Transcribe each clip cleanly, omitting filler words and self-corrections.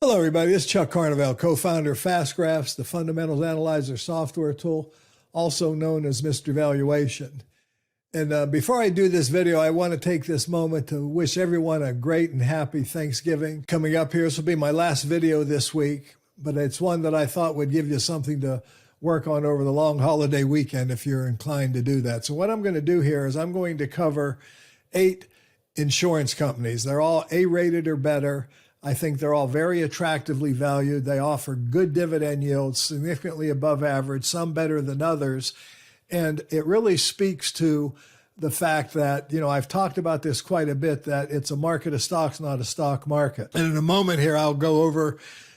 Hello, everybody. This is Chuck Carnevale, co-founder of FastGraphs, the Fundamentals Analyzer software tool, also known as Mr. Valuation. And before I do this video, I want to take this moment to wish everyone a great and happy Thanksgiving coming up here. This will be my last video this week, but it's one that I thought would give you something to work on over the long holiday weekend if you're inclined to do that. So what I'm going to do here is I'm going to cover 8 insurance companies. They're all A-rated or better. I think they're all very attractively valued. They offer good dividend yields, significantly above average, some better than others. And it really speaks to the fact that, I've talked about this quite a bit, that it's a market of stocks, not a stock market. And in a moment here, I'll go over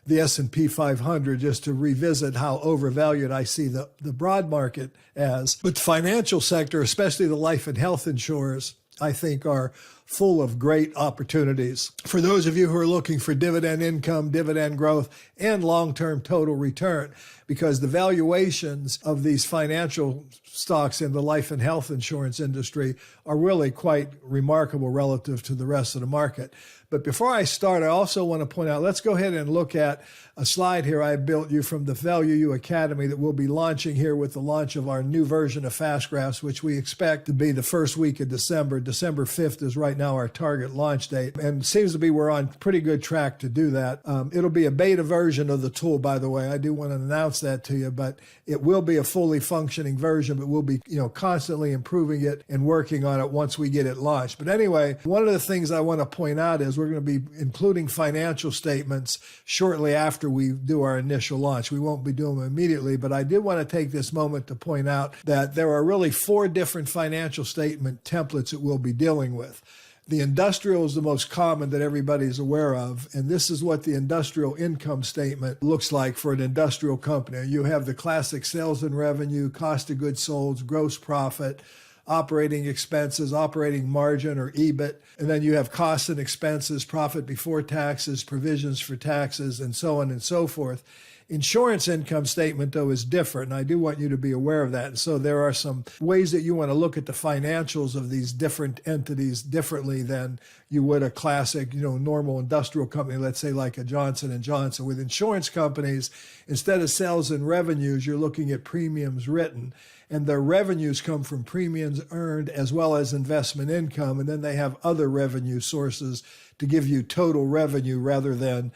the S&P 500 just to revisit how overvalued I see the broad market as. But the financial sector, especially the life and health insurers, I think are full of great opportunities. For those of you who are looking for dividend income, dividend growth, and long-term total return, because the valuations of these financial stocks in the life and health insurance industry are really quite remarkable relative to the rest of the market. But before I start, I also want to point out, let's go ahead and look at a slide here I built you from the Value You Academy that we'll be launching here with the launch of our new version of FastGraphs, which we expect to be the first week of December. December 5th is right now our target launch date, and it seems to be we're on pretty good track to do that. It'll be a beta version of the tool, by the way. I do want to announce that to you, but it will be a fully functioning version, but we'll be constantly improving it and working on it once we get it launched. But anyway, one of the things I want to point out is we're going to be including financial statements shortly after we do our initial launch. We won't be doing them immediately, but I did want to take this moment to point out that there are really 4 different financial statement templates that we'll be dealing with. The industrial is the most common that everybody is aware of, and this is what the industrial income statement looks like for an industrial company. You have the classic sales and revenue, cost of goods sold, gross profit, operating expenses, operating margin or EBIT, and then you have costs and expenses, profit before taxes, provisions for taxes, and so on and so forth. Insurance income statement, though, is different, and I do want you to be aware of that. And so there are some ways that you want to look at the financials of these different entities differently than you would a classic, normal industrial company, let's say like a Johnson & Johnson. With insurance companies, instead of sales and revenues, you're looking at premiums written. And their revenues come from premiums earned as well as investment income. And then they have other revenue sources to give you total revenue rather than,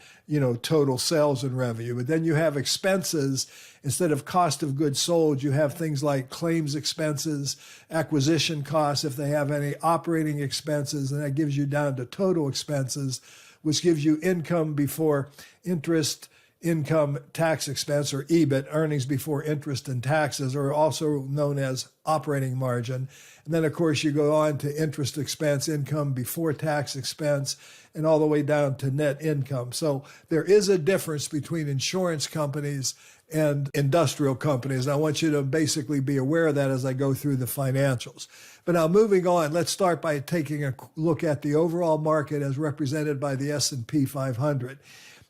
total sales and revenue. But then you have expenses. Instead of cost of goods sold, you have things like claims expenses, acquisition costs, if they have any, operating expenses, and that gives you down to total expenses, which gives you income before interest, income tax expense, or EBIT, earnings before interest and taxes, or also known as operating margin. And then, of course, you go on to interest expense, income before tax expense, and all the way down to net income. So there is a difference between insurance companies and industrial companies. And I want you to basically be aware of that as I go through the financials. But now moving on, let's start by taking a look at the overall market as represented by the S&P 500.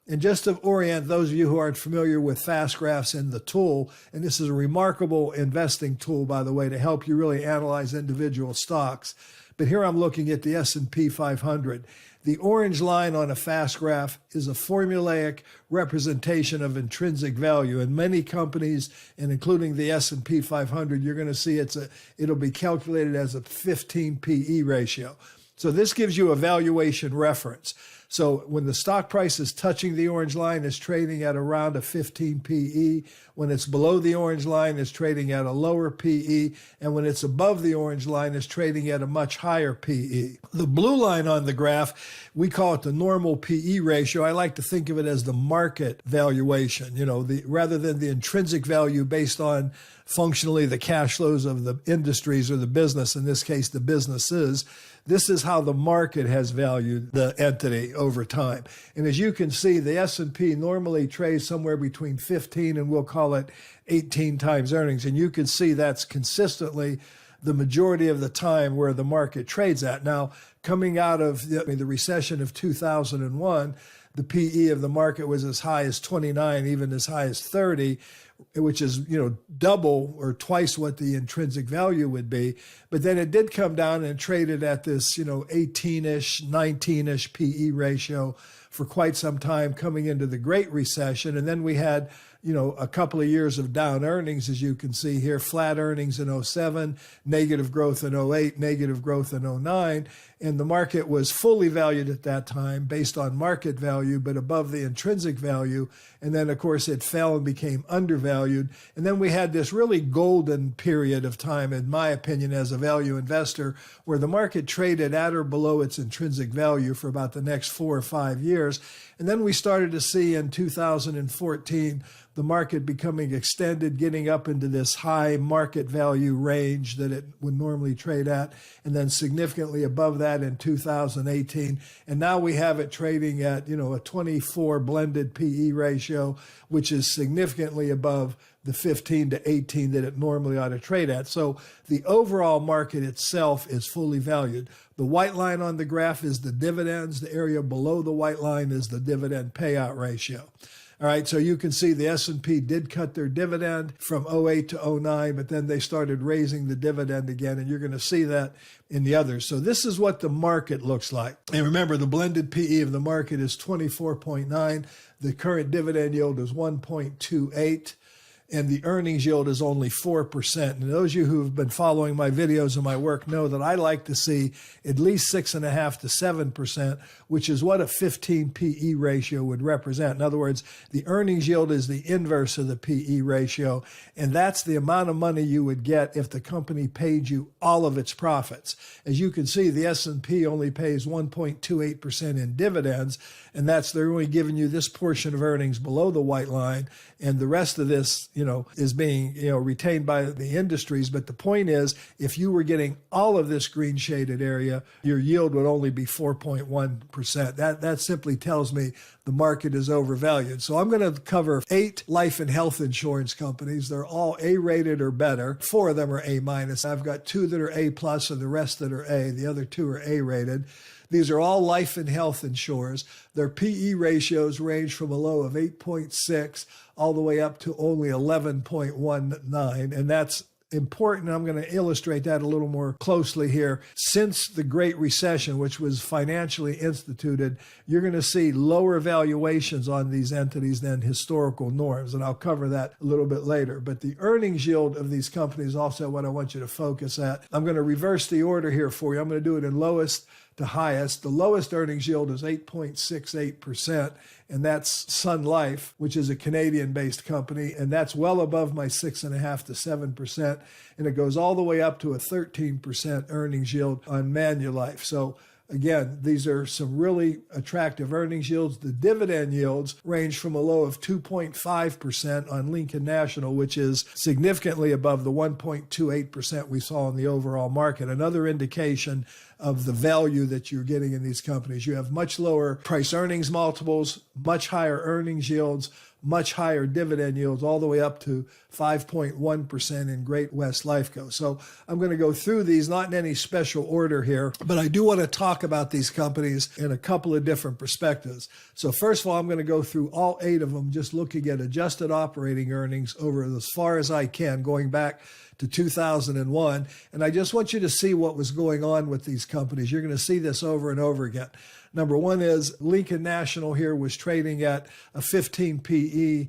And just to orient those of you who aren't familiar with FastGraphs and the tool, and this is a remarkable investing tool, by the way, to help you really analyze individual stocks. But here I'm looking at the S&P 500. The orange line on a FastGraph is a formulaic representation of intrinsic value. In many companies, and including the S&P 500, you're going to see it'll be calculated as a 15 PE ratio. So this gives you a valuation reference. So when the stock price is touching the orange line, it's trading at around a 15 PE. When it's below the orange line, it's trading at a lower PE. And when it's above the orange line, it's trading at a much higher PE. The blue line on the graph, we call it the normal PE ratio. I like to think of it as the market valuation, rather than the intrinsic value based on functionally the cash flows of the industries or the business, in this case, the businesses. This is how the market has valued the entity over time. And as you can see, the S&P normally trades somewhere between 15 and we'll call it 18 times earnings. And you can see that's consistently the majority of the time where the market trades at. Now, coming out of the recession of 2001, the PE of the market was as high as 29, even as high as 30, which is, double or twice what the intrinsic value would be. But then it did come down and traded at this, 18-ish, 19-ish PE ratio for quite some time coming into the Great Recession. And then we had, a couple of years of down earnings, as you can see here, flat earnings in 07, negative growth in 08, negative growth in 09. And the market was fully valued at that time based on market value, but above the intrinsic value. And then, of course, it fell and became undervalued. And then we had this really golden period of time, in my opinion, as a value investor, where the market traded at or below its intrinsic value for about the next 4 or 5 years. And then we started to see in 2014 the market becoming extended, getting up into this high market value range that it would normally trade at, and then significantly above that in 2018. And now we have it trading at, a 24 blended PE ratio, which is significantly above the 15 to 18 that it normally ought to trade at. So the overall market itself is fully valued. The white line on the graph is the dividends. The area below the white line is the dividend payout ratio. All right, so you can see the S&P did cut their dividend from 08 to 09, but then they started raising the dividend again, and you're going to see that in the others. So this is what the market looks like. And remember, the blended PE of the market is 24.9. The current dividend yield is 1.28. And the earnings yield is only 4%. And those of you who have been following my videos and my work know that I like to see at least 6.5% to 7%, which is what a 15 PE ratio would represent. In other words, the earnings yield is the inverse of the PE ratio, and that's the amount of money you would get if the company paid you all of its profits. As you can see, the S&P only pays 1.28% in dividends, and they're only giving you this portion of earnings below the white line, and the rest of this is being, retained by the industries. But the point is, if you were getting all of this green shaded area, your yield would only be 4.1%. That simply tells me the market is overvalued. So I'm going to cover 8 life and health insurance companies. They're all A-rated or better. 4 of them are A-. I've got 2 that are A+, and the rest that are A. The other 2 are A-rated. These are all life and health insurers. Their PE ratios range from a low of 8.6 all the way up to only 11.19. And that's important. I'm going to illustrate that a little more closely here. Since the Great Recession, which was financially instituted, you're going to see lower valuations on these entities than historical norms. And I'll cover that a little bit later. But the earnings yield of these companies is also what I want you to focus at. I'm going to reverse the order here for you. I'm going to do it in lowest to highest. The lowest earnings yield is 8.68%, and that's Sun Life, which is a Canadian-based company, and that's well above my 6.5% to 7%, and it goes all the way up to a 13% earnings yield on Manulife. So again, these are some really attractive earnings yields. The dividend yields range from a low of 2.5% on Lincoln National, which is significantly above the 1.28% we saw in the overall market. Another indication of the value that you're getting in these companies. You have much lower price earnings multiples, much higher earnings yields, much higher dividend yields, all the way up to 5.1% in Great West Lifeco. So I'm going to go through these, not in any special order here, but I do want to talk about these companies in a couple of different perspectives. So first of all, I'm going to go through all 8 of them, just looking at adjusted operating earnings over as far as I can, going back to 2001. And I just want you to see what was going on with these companies. You're going to see this over and over again. Number one is Lincoln National here was trading at a 15 PE,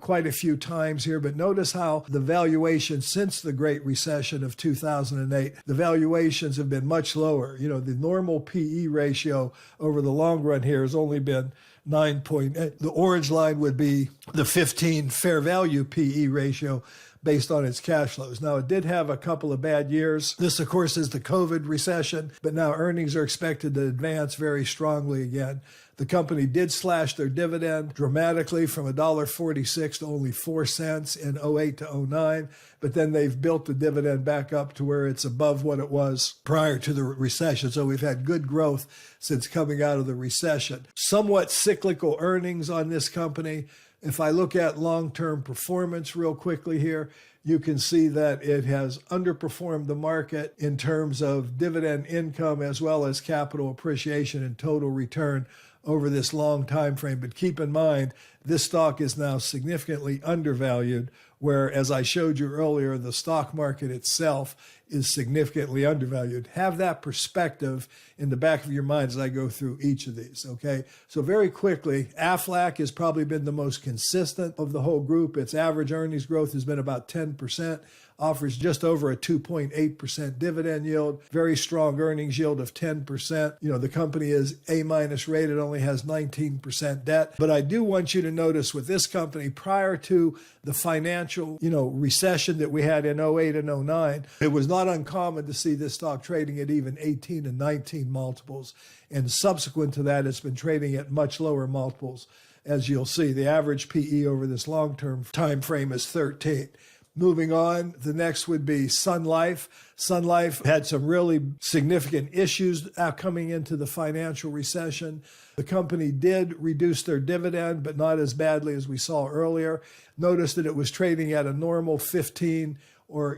quite a few times here. But notice how the valuation since the Great Recession of 2008, the valuations have been much lower. The normal PE ratio over the long run here has only been 9.8. The orange line would be the 15 fair value PE ratio based on its cash flows. Now, it did have a couple of bad years. This, of course, is the COVID recession, but now earnings are expected to advance very strongly again. The company did slash their dividend dramatically from $1.46 to only 4 cents in 08 to 09, but then they've built the dividend back up to where it's above what it was prior to the recession. So we've had good growth since coming out of the recession. Somewhat cyclical earnings on this company. If I look at long-term performance real quickly here, you can see that it has underperformed the market in terms of dividend income as well as capital appreciation and total return over this long time frame. But keep in mind, this stock is now significantly undervalued, where, as I showed you earlier, the stock market itself is significantly undervalued. Have that perspective in the back of your mind as I go through each of these, okay? So very quickly, Aflac has probably been the most consistent of the whole group. Its average earnings growth has been about 10%. Offers just over a 2.8% dividend yield, very strong earnings yield of 10%. You know, the company is A- rated, only has 19% debt. But I do want you to notice with this company, prior to the financial, recession that we had in 08 and 09, it was not uncommon to see this stock trading at even 18 and 19 multiples. And subsequent to that, it's been trading at much lower multiples. As you'll see, the average PE over this long-term time frame is 13. Moving on, the next would be Sun Life. Sun Life had some really significant issues coming into the financial recession. The company did reduce their dividend, but not as badly as we saw earlier. Notice that it was trading at a normal 15 or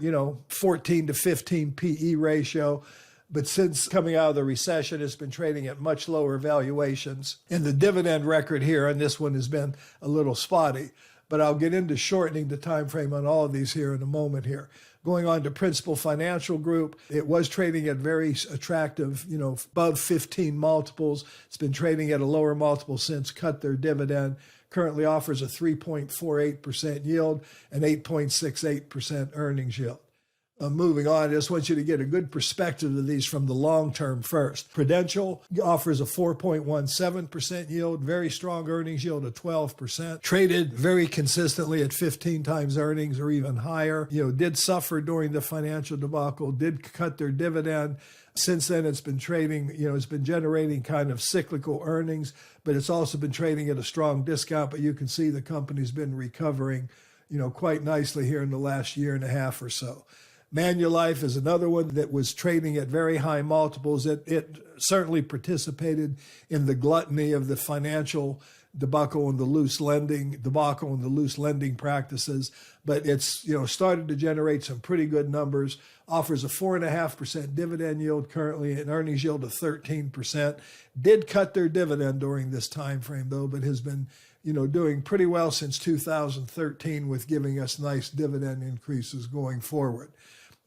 14 to 15 PE ratio. But since coming out of the recession, it's been trading at much lower valuations. And the dividend record here on this one has been a little spotty. But I'll get into shortening the time frame on all of these here in a moment here. Going on to Principal Financial Group, it was trading at very attractive, above 15 multiples. It's been trading at a lower multiple since cut their dividend. Currently offers a 3.48% yield and 8.68% earnings yield. Moving on, I just want you to get a good perspective of these from the long term first. Prudential offers a 4.17% yield, very strong earnings yield of 12%. Traded very consistently at 15 times earnings or even higher. Did suffer during the financial debacle, did cut their dividend. Since then, it's been trading, it's been generating kind of cyclical earnings, but it's also been trading at a strong discount. But you can see the company's been recovering, quite nicely here in the last year and a half or so. Manulife is another one that was trading at very high multiples. It certainly participated in the gluttony of the financial debacle and the loose lending practices, but it's started to generate some pretty good numbers. Offers a 4.5% dividend yield currently, an earnings yield of 13%. Did cut their dividend during this time frame though, but has been doing pretty well since 2013 with giving us nice dividend increases going forward.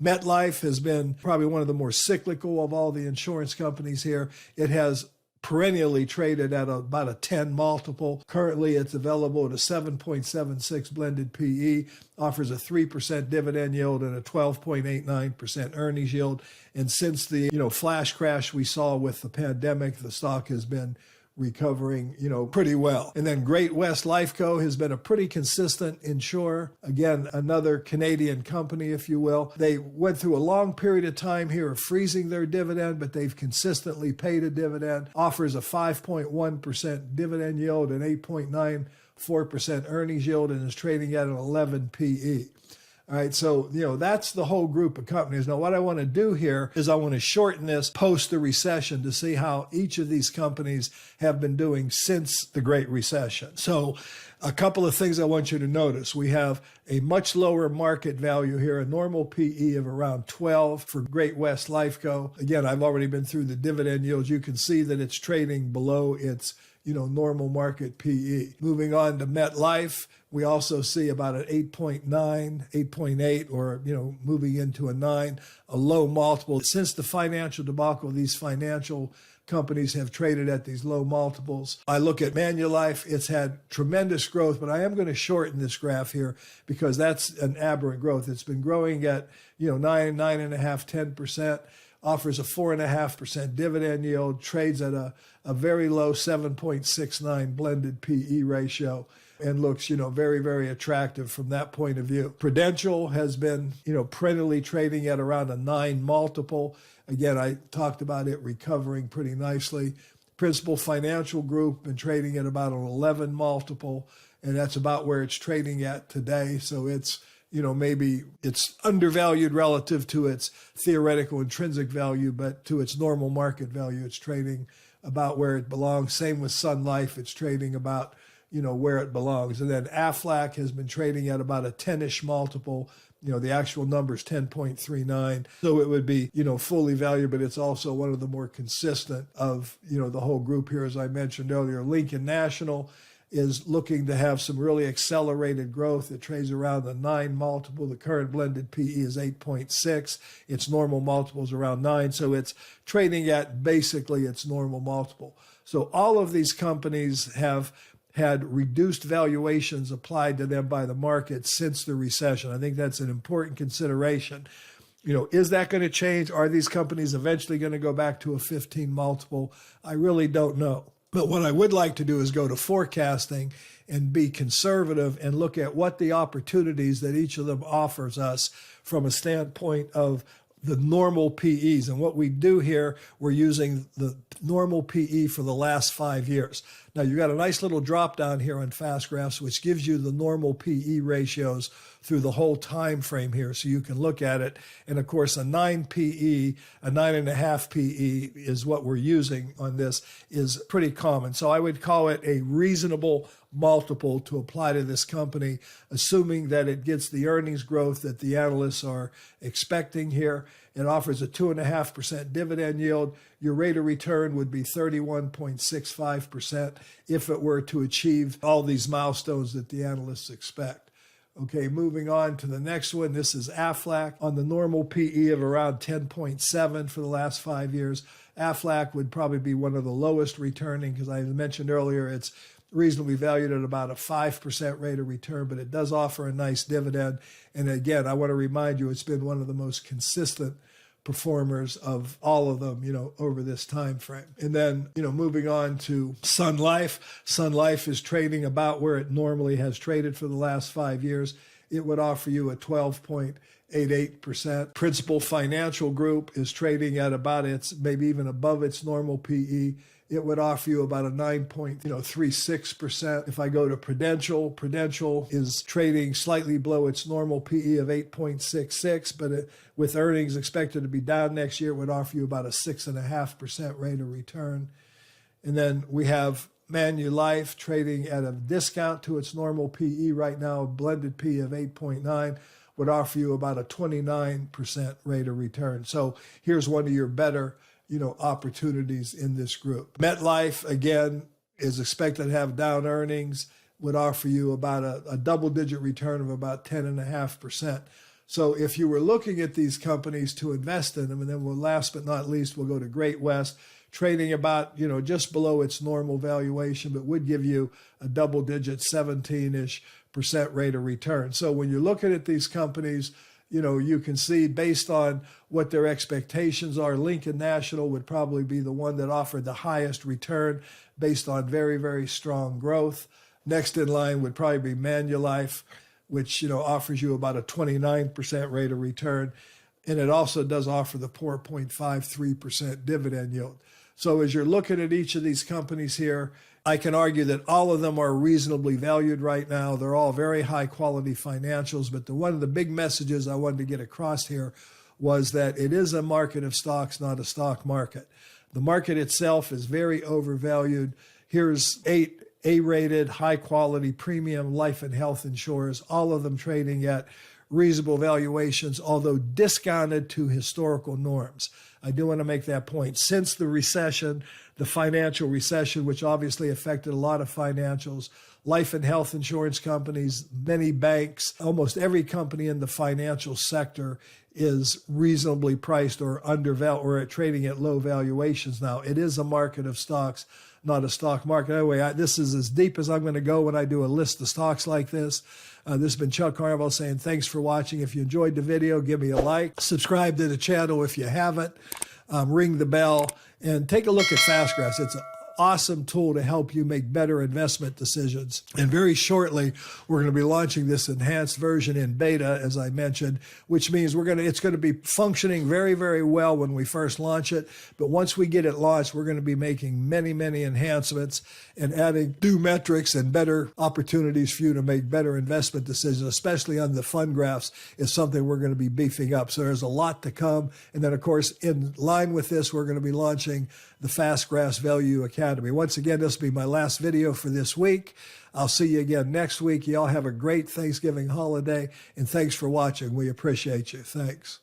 Metlife has been probably one of the more cyclical of all the insurance companies here. It has perennially traded at about a 10 multiple. Currently, it's available at a 7.76 blended PE, offers a 3% dividend yield and a 12.89% earnings yield. And since the flash crash we saw with the pandemic, the stock has been recovering, pretty well. And then Great West Lifeco has been a pretty consistent insurer. Again, another Canadian company, if you will. They went through a long period of time here of freezing their dividend, but they've consistently paid a dividend. Offers a 5.1% dividend yield and 8.94% earnings yield, and is trading at an 11 PE. All right, so, that's the whole group of companies. Now, what I want to do here is I want to shorten this post the recession to see how each of these companies have been doing since the Great Recession. So a couple of things I want you to notice. We have a much lower market value here, a normal PE of around 12 for Great West Lifeco. Again, I've already been through the dividend yields. You can see that it's trading below its normal market PE. Moving on to Metlife, we also see about an 8.9, 8.8, or, moving into a 9, a low multiple. Since the financial debacle, these financial companies have traded at these low multiples. I look at Manulife, it's had tremendous growth, but I am going to shorten this graph here because that's an aberrant growth. It's been growing at, 9.5, 10%. Offers a 4.5% dividend yield, trades at a very low 7.69 blended PE ratio, and looks, very, very attractive from that point of view. Prudential has been, perennially trading at around a 9 multiple. Again, I talked about it recovering pretty nicely. Principal Financial Group been trading at about an 11 multiple, and that's about where it's trading at today. So it's maybe it's undervalued relative to its theoretical intrinsic value, but to its normal market value, it's trading about where it belongs. Same with Sun Life, it's trading about, where it belongs. And then Aflac has been trading at about a 10-ish multiple, The actual number is 10.39. So it would be, fully valued, but it's also one of the more consistent of, the whole group here, as I mentioned earlier. Lincoln National is looking to have some really accelerated growth. It trades around the 9 multiple. The current blended PE is 8.6. Its normal multiple is around 9. So it's trading at basically its normal multiple. So all of these companies have had reduced valuations applied to them by the market since the recession. I think that's an important consideration. Is that going to change? Are these companies eventually going to go back to a 15 multiple? I really don't know. But what I would like to do is go to forecasting and be conservative and look at what the opportunities that each of them offers us from a standpoint of the normal PEs. And what we do here, we're using the normal PE for the last 5 years. Now, you've got a nice little drop down here on Fast Graphs, which gives you the normal PE ratios through the whole time frame here, so you can look at it. And of course, a 9 PE, a 9.5 PE is what we're using on this, is pretty common. So I would call it a reasonable multiple to apply to this company, assuming that it gets the earnings growth that the analysts are expecting here. It offers a 2.5% dividend yield. Your rate of return would be 31.65% if it were to achieve all these milestones that the analysts expect. Okay, moving on to the next one. This is Aflac on the normal PE of around 10.7 for the last 5 years. Aflac would probably be one of the lowest returning because I mentioned earlier it's reasonably valued at about a 5% rate of return, but it does offer a nice dividend. And again, I want to remind you, it's been one of the most consistent performers of all of them, over this time frame. And then, moving on to Sun Life. Sun Life is trading about where it normally has traded for the last 5 years. It would offer you a 12.88%. Principal Financial Group is trading at about maybe even above its normal PE. It would offer you about a 9.36%. If I go to Prudential, Prudential is trading slightly below its normal PE of 8.66, but with earnings expected to be down next year, it would offer you about a 6.5% rate of return. And then we have Manulife trading at a discount to its normal PE right now, a blended PE of 8.9, would offer you about a 29% rate of return. So here's one of your better opportunities in this group. Metlife, again, is expected to have down earnings, would offer you about a double-digit return of about 10.5%. So if you were looking at these companies to invest in them, and then last but not least, we'll go to Great West, trading about, just below its normal valuation, but would give you a double-digit 17-ish% rate of return. So when you're looking at these companies, you can see based on what their expectations are, Lincoln National would probably be the one that offered the highest return based on very, very strong growth. Next in line would probably be Manulife, which, offers you about a 29% rate of return. And it also does offer the 4.53% dividend yield. So as you're looking at each of these companies here, I can argue that all of them are reasonably valued right now. They're all very high quality financials, but one of the big messages I wanted to get across here was that it is a market of stocks, not a stock market. The market itself is very overvalued. Here's 8 A-rated, high quality premium life and health insurers, all of them trading at reasonable valuations, although discounted to historical norms. I do want to make that point. Since the recession, the financial recession, which obviously affected a lot of financials, life and health insurance companies, many banks, almost every company in the financial sector is reasonably priced or undervalued or trading at low valuations now. It is a market of stocks, not a stock market. Anyway, this is as deep as I'm going to go when I do a list of stocks like this. This has been Chuck Carnival saying thanks for watching. If you enjoyed the video, give me a like. Subscribe to the channel if you haven't. Ring the bell and take a look at Fast Graphs. It's an awesome tool to help you make better investment decisions. And very shortly, we're going to be launching this enhanced version in beta, as I mentioned, which means it's going to be functioning very, very well when we first launch it. But once we get it launched, we're going to be making many, many enhancements and adding new metrics and better opportunities for you to make better investment decisions, especially on the fund graphs, is something we're going to be beefing up. So there's a lot to come. And then, of course, in line with this, we're going to be launching the Fast Graphs Value Academy. Once again, this will be my last video for this week. I'll see you again next week. Y'all have a great Thanksgiving holiday, and thanks for watching. We appreciate you. Thanks.